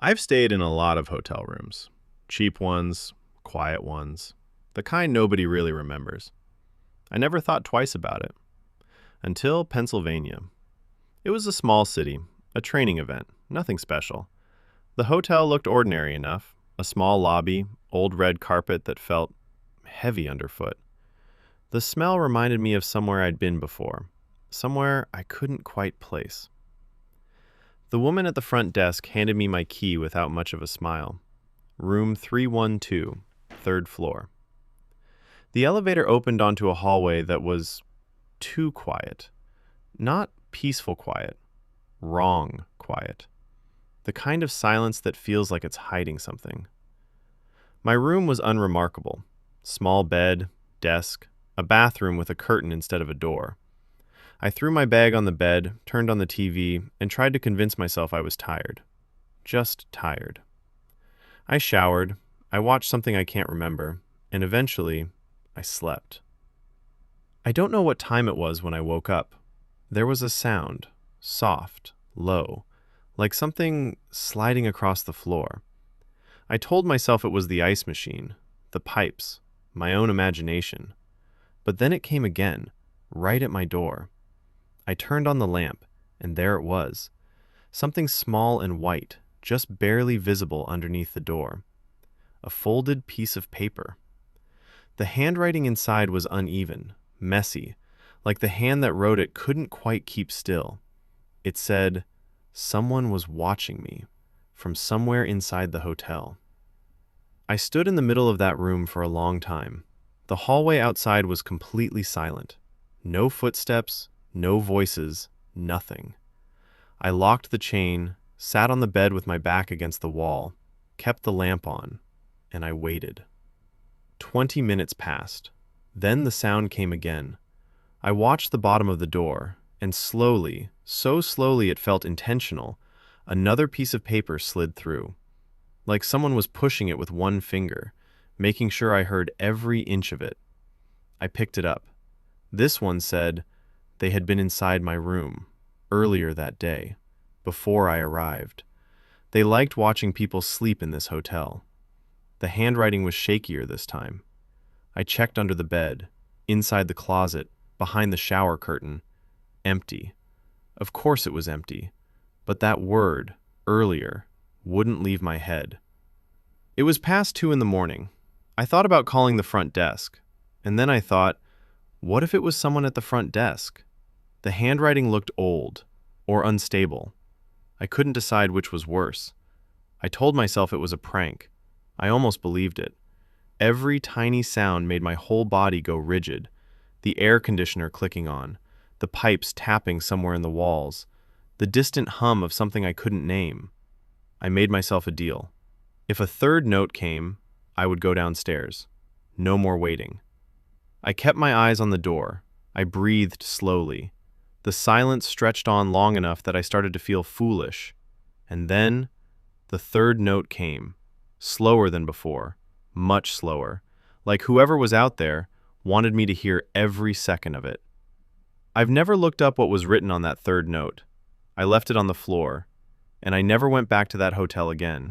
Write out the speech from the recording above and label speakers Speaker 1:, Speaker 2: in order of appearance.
Speaker 1: I've stayed in a lot of hotel rooms. Cheap ones, quiet ones, the kind nobody really remembers. I never thought twice about it. Until Pennsylvania. It was a small city, a training event, nothing special. The hotel looked ordinary enough, a small lobby, old red carpet that felt heavy underfoot. The smell reminded me of somewhere I'd been before, somewhere I couldn't quite place. The woman at the front desk handed me my key without much of a smile. Room 312, third floor. The elevator opened onto a hallway that was too quiet. Not peaceful quiet, wrong quiet. The kind of silence that feels like it's hiding something. My room was unremarkable. Small bed, desk, a bathroom with a curtain instead of a door. I threw my bag on the bed, turned on the TV, and tried to convince myself I was tired. Just tired. I showered, I watched something I can't remember, and eventually, I slept. I don't know what time it was when I woke up. There was a sound, soft, low, like something sliding across the floor. I told myself it was the ice machine, the pipes, my own imagination. But then it came again, right at my door. I turned on the lamp, and there it was. Something small and white, just barely visible underneath the door. A folded piece of paper. The handwriting inside was uneven, messy, like the hand that wrote it couldn't quite keep still. It said, "Someone was watching me," from somewhere inside the hotel. I stood in the middle of that room for a long time. The hallway outside was completely silent. No footsteps, no voices, nothing. I locked the chain, sat on the bed with my back against the wall, kept the lamp on, and I waited. 20 minutes passed. Then the sound came again. I watched the bottom of the door, and slowly, so slowly it felt intentional, another piece of paper slid through. Like someone was pushing it with one finger, making sure I heard every inch of it. I picked it up. This one said, they had been inside my room, earlier that day, before I arrived. They liked watching people sleep in this hotel. The handwriting was shakier this time. I checked under the bed, inside the closet, behind the shower curtain. Empty. Of course it was empty. But that word, earlier, wouldn't leave my head. It was past 2 in the morning. I thought about calling the front desk, and then I thought, what if it was someone at the front desk? The handwriting looked old, or unstable. I couldn't decide which was worse. I told myself it was a prank. I almost believed it. Every tiny sound made my whole body go rigid. The air conditioner clicking on, the pipes tapping somewhere in the walls, the distant hum of something I couldn't name. I made myself a deal. If a third note came, I would go downstairs. No more waiting. I kept my eyes on the door. I breathed slowly. The silence stretched on long enough that I started to feel foolish. And then, the third note came. Slower than before. Much slower. Like whoever was out there wanted me to hear every second of it. I've never looked up what was written on that third note. I left it on the floor, and I never went back to that hotel again.